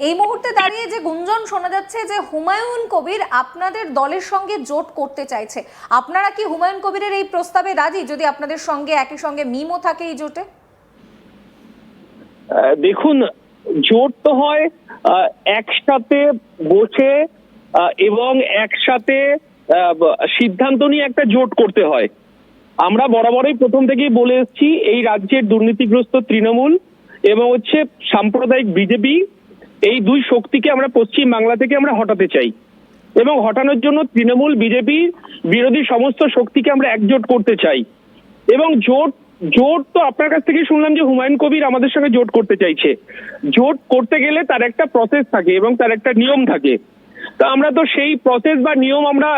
এই মুহূর্তে দাঁড়িয়ে যে গুঞ্জন শোনা যাচ্ছে যে হুমায়ুন কবির আপনাদের দলের সঙ্গে জোট করতে চাইছে, আপনারা কি হুমায়ুন কবিরের এই প্রস্তাবে রাজি, যদি আপনাদের সঙ্গে একই সঙ্গে মিমও থাকে এই জোটে? দেখুন, জোট তো হয় একসাথে বসে এবং একসাথে সিদ্ধান্ত নিয়ে একটা জোট করতে হয়। আমরা বরাবরই প্রথম থেকেই বলে এসেছি, এই রাজ্যের দুর্নীতিগ্রস্ত তৃণমূল এবং সাম্প্রদায়িক বিজেপি, এই দুই শক্তিকে আমরা পশ্চিম বাংলা থেকে আমরা হটাতে চাই এবং হটানোর জন্য তৃণমূল বিজেপি বিরোধী সমস্ত শক্তিকে আমরা একজোট করতে চাই। এবং জোট জোট তো আপনার কাছ থেকে শুনলাম যে হুমায়ুন কবির আমাদের সঙ্গে জোট করতে চাইছে। জোট করতে গেলে তার একটা প্রসেস থাকে এবং তার একটা নিয়ম থাকে। তো আমরা তো সেই প্রসেস বা নিয়ম আমরা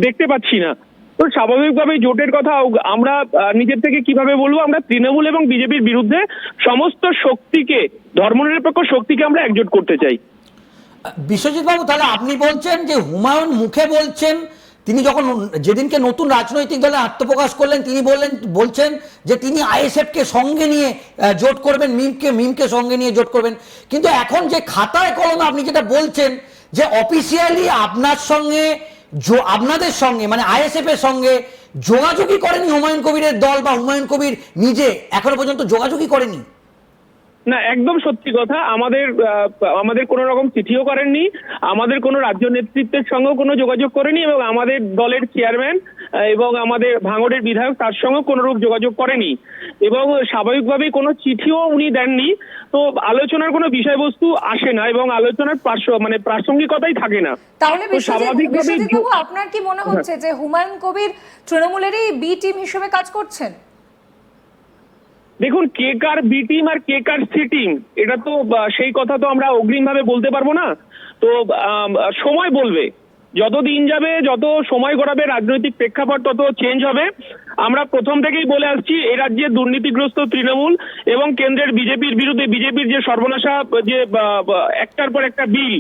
দেখতে পাচ্ছি না। তো স্বাভাবিকভাবে জোটের কথা আমরা নিজের থেকে কিভাবে বলবো? আমরা তৃণমূল এবং বিজেপির বিরুদ্ধে সমস্ত শক্তিকে, ধর্মনিরপেক্ষ শক্তিকে আমরা একজোট করতে চাই। বিশ্বজিৎ বাবু, তাহলে আপনি বলছেন যে হুমায়ুন মুখে বলছেন, তিনি যখন যেদিনকে নতুন রাজনৈতিক দলে আত্মপ্রকাশ করলেন তিনি বলছেন যে তিনি আইএসএফ কে সঙ্গে নিয়ে জোট করবেন, মিমকে সঙ্গে নিয়ে জোট করবেন, কিন্তু এখন যে খাতায় কলমে আপনি যেটা বলছেন যে অফিসিয়ালি আপনাদের সঙ্গে মানে আইএসএফ এর সঙ্গে যোগাযোগই করেনি হুমায়ুন কবিরের দল, বা হুমায়ুন কবির নিজে এখনো পর্যন্ত যোগাযোগই করেনি। না, একদম সত্যি কথা। আমাদের কোনো রকম চিঠিও করেননি, আমাদের কোনো রাজ্য নেতৃত্বের সঙ্গেও কোনো যোগাযোগ করেনি এবং আমাদের দলের চেয়ারম্যান এবং আমাদের ভাঙড়ের বিধায়ক তার সঙ্গেও কোনোরূপ যোগাযোগ করেনি এবং স্বাভাবিকভাবেই কোনো চিঠিও উনি দেননি। তো আলোচনার কোনো বিষয়বস্তু আসে না এবং আলোচনার প্রাসঙ্গিকতাই থাকে না। তাহলে বিশ্বজিৎ বাবু, আপনার কি মনে হচ্ছে যে হুমায়ুন কবির তৃণমূলেরই বি টিম হিসেবে কাজ করছেন? দেখুন, কে কার বি টিম আর কে কার সি টিম, এটা তো সেই কথা তো আমরা অগ্রিম ভাবে বলতে পারবো না। তো সময় বলবে, যত দিন যাবে, যত সময় গড়াবে, রাজনৈতিক প্রেক্ষাপট তত চেঞ্জ হবে। আমরা প্রথম থেকেই বলে আসছি, এই রাজ্যে দুর্নীতিগ্রস্ত তৃণমূল এবং কেন্দ্রের বিজেপির বিরুদ্ধে বিজেপির যে সর্বনাশা, যে একটার পর একটা বিল,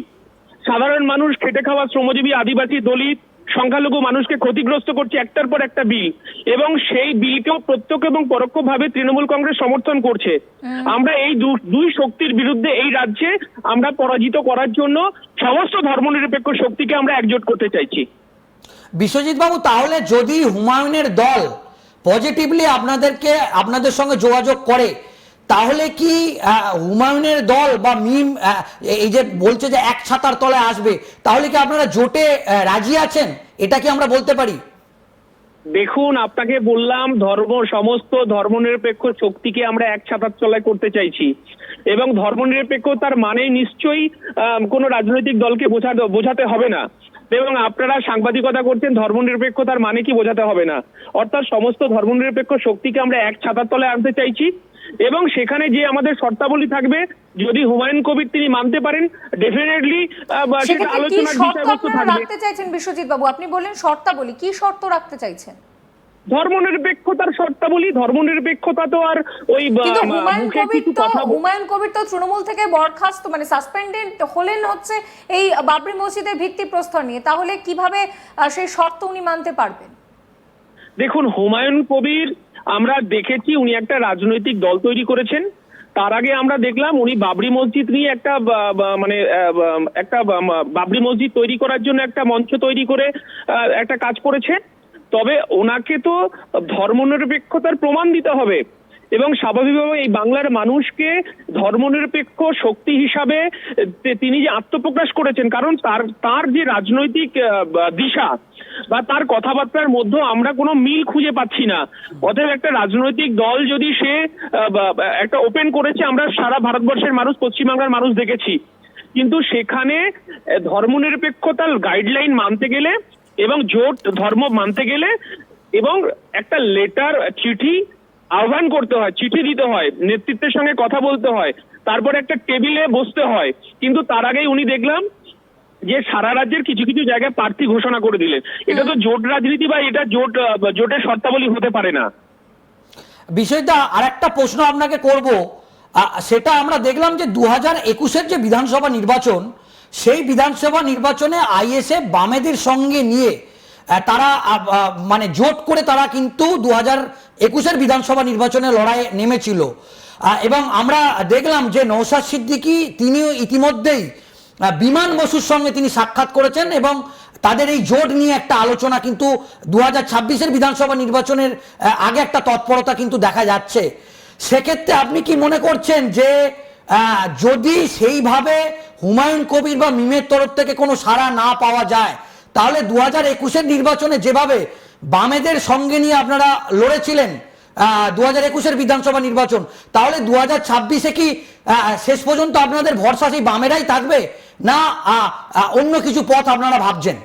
সাধারণ মানুষ, খেটে খাওয়া শ্রমজীবী, আদিবাসী, দলিত, সংখ্যালঘু মানুষকে ক্ষতিগ্রস্ত করছে একটার পর একটা বিল, এবং সেই বিলকেও প্রত্যক্ষ এবং পরোক্ষভাবে তৃণমূল কংগ্রেস সমর্থন করছে। আমরা এই দুই শক্তির বিরুদ্ধে এই রাজ্যে আমরা পরাজিত করার জন্য সমস্ত ধর্মনিরপেক্ষ শক্তিকে আমরা একজোট করতে চাইছি। বিশ্বজিৎ বাবু, তাহলে যদি হুমায়ুনের দল পজিটিভলি আপনাদের সঙ্গে যোগাযোগ করে, তাহলে কি হুমায়ুনের দল বা মিম এই যে বলছে যে এক ছাতার তলায় আসবে, তাহলে কি আপনারা জোটে রাজি আছেন? এটা কি আমরা বলতে পারি? দেখুন, আপনাকে বললাম, সমস্ত ধর্মনিরপেক্ষ শক্তিকে আমরা এক ছাতার তলায় করতে চাইছি এবং ধর্মনিরপেক্ষতার মানে নিশ্চয়ই কোনো রাজনৈতিক দলকে বোঝাতে হবে না এবং আপনারা সাংবাদিকতা করছেন, ধর্মনিরপেক্ষতার মানে কি বোঝাতে হবে না। অর্থাৎ সমস্ত ধর্মনিরপেক্ষ শক্তিকে আমরা এক ছাতার তলায় আনতে চাইছি এবং সেখানে যে আমাদের শর্তাবলী থাকবে, যদি হুমায়ুন কবির তিনি মানতে পারেন, ডেফিনেটলি সেটা আলোচনার বিষয়বস্তু থাকবে। রাখতে চাইছেন বিশ্বজিৎ বাবু? আপনি বললেন শর্তাবলী, কি শর্ত রাখতে চাইছেন? ধর্মনিরপেক্ষতার শর্তাবলী। ধর্মনিরপেক্ষতা তো আর ওই হুমায়ুন কবির তো তৃণমূল থেকে বরখাস্ত মানে সাসপেন্ডেড হলেন হচ্ছে এই বাবরি মসজিদের ভিত্তিপ্রস্তর নিয়ে, তাহলে কিভাবে সেই শর্ত উনি মানতে পারবেন? দেখুন, হুমায়ুন কবির আমরা দেখেছি উনি একটা রাজনৈতিক দল তৈরি করেছেন। তার আগে আমরা দেখলাম উনি বাবরি মসজিদ নিয়ে একটা বাবরি মসজিদ তৈরি করার জন্য একটা মঞ্চ তৈরি করে একটা কাজ করেছে। তবে ওনাকে তো ধর্মনিরপেক্ষতার প্রমাণ দিতে হবে এবং স্বাভাবিকভাবে এই বাংলার মানুষকে ধর্মনিরপেক্ষ শক্তি হিসাবে তিনি যে আত্মপ্রকাশ করেছেন, কারণ তার যে রাজনৈতিক দিশা বা তার কথাবার্তার মধ্যে আমরা কোনো মিল খুঁজে পাচ্ছি না। অতএব একটা রাজনৈতিক দল যদি সে একটা ওপেন করেছে, আমরা সারা ভারতবর্ষের মানুষ, পশ্চিমবাংলার মানুষ দেখেছি, কিন্তু সেখানে ধর্মনিরপেক্ষতার গাইডলাইন মানতে গেলে এবং জোট ধর্ম মানতে গেলে এবং একটা লেটার, চিঠি আহ্বান করতে হয়, চিঠি দিতে হয়, নেতৃত্বের সঙ্গে কথা বলতে হয়, তারপরে একটা টেবিলে বসতে হয়। কিন্তু তার আগেই উনি দেখলাম যে সারা রাজ্যের কিছু কিছু জায়গায় প্রার্থী ঘোষণা করে দিলেন। এটা তো জোট রাজনীতি বা এটা জোটের শর্তাবলী হতে পারে না। বিষয়টা আর একটা প্রশ্ন আপনাকে করব, সেটা আমরা দেখলাম যে 2021-এর যে বিধানসভা নির্বাচন, সেই বিধানসভা নির্বাচনে আইএসএফ বামেদের সঙ্গে নিয়ে তারা মানে জোট করে তারা কিন্তু 2021-এর বিধানসভা নির্বাচনে লড়াইয়ে নেমেছিল। এবং আমরা দেখলাম যে নওশাদ সিদ্দিকী তিনিও ইতিমধ্যেই বিমান বসুর সঙ্গে তিনি সাক্ষাৎ করেছেন এবং তাদের এই জোট নিয়ে একটা আলোচনা কিন্তু 2026-এর বিধানসভা নির্বাচনের আগে একটা তৎপরতা কিন্তু দেখা যাচ্ছে। সেক্ষেত্রে আপনি কি মনে করছেন যে যদি সেইভাবে হুমায়ুন কবির বা মিমের তরফ থেকে কোনো সাড়া না পাওয়া যায়, তাহলে 2021-এর নির্বাচনে যেভাবে বামেদের সঙ্গে নিয়ে আপনারা লড়েছিলেন 2021-এর বিধানসভা নির্বাচন, তাহলে 2026-এ কি শেষ পর্যন্ত আপনাদের ভরসা সেই বামেরাই থাকবে, না অন্য কিছু পথ আপনারা ভাবছেন?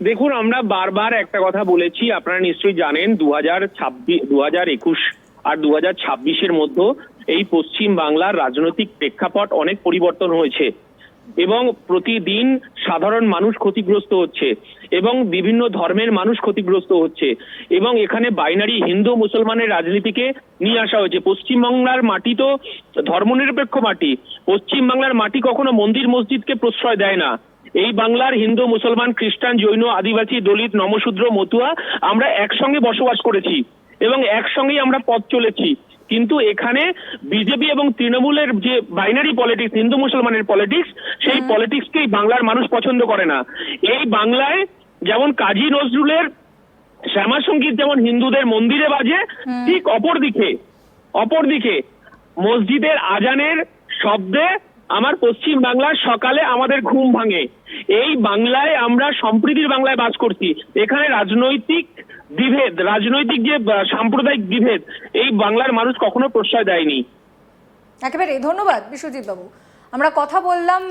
দেখুন, আমরা বারবার একটা কথা বলেছি, আপনারা নিশ্চয়ই জানেন 2021 আর 2026-এর মধ্যে এই পশ্চিম বাংলার রাজনৈতিক প্রেক্ষাপট অনেক পরিবর্তন হয়েছে এবং প্রতিদিন সাধারণ মানুষ ক্ষতিগ্রস্ত হচ্ছে এবং বিভিন্ন ধর্মের মানুষ ক্ষতিগ্রস্ত হচ্ছে এবং এখানে বাইনারি হিন্দু মুসলমানের রাজনীতিকে নিয়ে আসা হয়েছে। পশ্চিমবাংলার মাটি তো ধর্মনিরপেক্ষ মাটি, পশ্চিমবাংলার মাটি কখনো মন্দির মসজিদকে প্রশ্রয় দেয় না। এই বাংলার হিন্দু মুসলমান খ্রিস্টান জৈন আদিবাসী দলিত নমশূদ্র মতুয়া আমরা একসঙ্গে বসবাস করেছি এবং একসঙ্গেই আমরা পথ চলেছি। কিন্তু এখানে বিজেপি এবং তৃণমূলের যে বাইনারি পলিটিক্স, হিন্দু মুসলমানের পলিটিক্স, সেই পলিটিক্সকেই বাংলার মানুষ পছন্দ করে না। এই বাংলায় যেমন কাজী নজরুলের শ্যামা সঙ্গীত যেমন হিন্দুদের মন্দিরে বাজে, ঠিক অপরদিকে মসজিদের আজানের শব্দে আমার পশ্চিম বাংলার সকালে আমাদের ঘুম ভাঙে। এই বাংলায় আমরা সম্প্রীতির বাংলায় বাস করছি। এখানে রাজনৈতিক যে সাম্প্রদায়িক বিভেদ এই বাংলার মানুষ কখনো প্রশ্রয় দেয়নি। একেবারে ধন্যবাদ বিশ্বজিৎ বাবু। আমরা কথা বললাম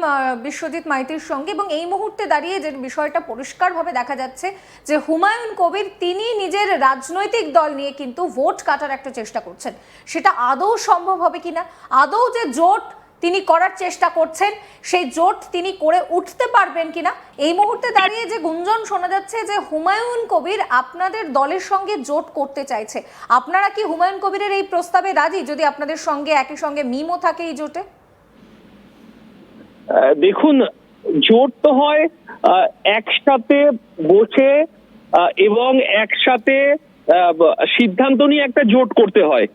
বিশ্বজিৎ মাইতির সঙ্গে এবং এই মুহূর্তে দাঁড়িয়ে যে বিষয়টা পরিষ্কারভাবে দেখা যাচ্ছে যে হুমায়ুন কবির তিনি নিজের রাজনৈতিক দল নিয়ে কিন্তু ভোট কাটার একটা চেষ্টা করছেন। সেটা আদৌ সম্ভব হবে কিনা, আদৌ যে জোট তিনি করার চেষ্টা করছেন সেই জোট তিনি করে উঠতে পারবেন কিনা, এই মুহূর্তে দাঁড়িয়ে যে গুঞ্জন শোনা যাচ্ছে যে হুমায়ুন কবির আপনাদের দলের সঙ্গে জোট করতে চাইছে, আপনারা কি হুমায়ুন কবিরের এই প্রস্তাবে রাজি যদি আপনাদের সঙ্গে একই সঙ্গে মিমও থাকে এই জোটে? দেখুন, জোট তো হয় একসাথে বসে এবং একসাথে সিদ্ধান্ত নিয়ে একটা জোট করতে হয়।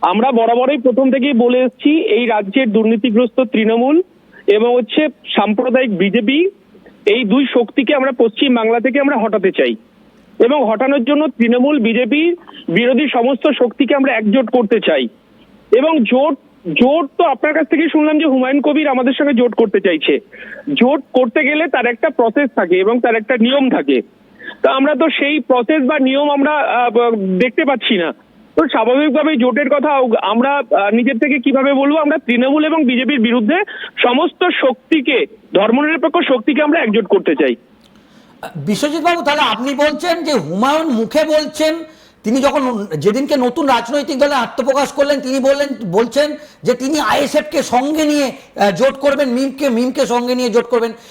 আমরা বরাবরই প্রথম থেকেই বলে এসেছি এই রাজ্যের দুর্নীতিগ্রস্ত তৃণমূল এবং সাম্প্রদায়িক বিজেপি, এই দুই শক্তিকে আমরা পশ্চিম বাংলা থেকে আমরা হটাতে চাই এবং হটানোর জন্য তৃণমূল বিজেপি বিরোধী সমস্ত শক্তিকে আমরা একজোট করতে চাই। এবং জোট তো আপনার কাছ থেকে শুনলাম যে হুমায়ুন কবির আমাদের সঙ্গে জোট করতে চাইছে। জোট করতে গেলে তার একটা প্রসেস থাকে এবং তার একটা নিয়ম থাকে। তা আমরা তো সেই প্রসেস বা নিয়ম আমরা দেখতে পাচ্ছি না। তো স্বাভাবিকভাবেই জোটের কথা আমরা নিজের থেকে কিভাবে বলবো? আমরা তৃণমূল এবং বিজেপির বিরুদ্ধে সমস্ত শক্তিকে, ধর্মনিরপেক্ষ শক্তিকে আমরা একজোট করতে চাই। বিশ্বজিৎ বাবু, তাহলে আপনি বলছেন যে হুমায়ুন মুখে বলছেন, তিনি যখন যেদিনকে নতুন রাজনৈতিক দলে আত্মপ্রকাশ করলেন তিনি বলছেন যে তিনি আইএসএফ কে সঙ্গে নিয়ে জোট করবেন, মিমকে সঙ্গে নিয়ে জোট করবেন,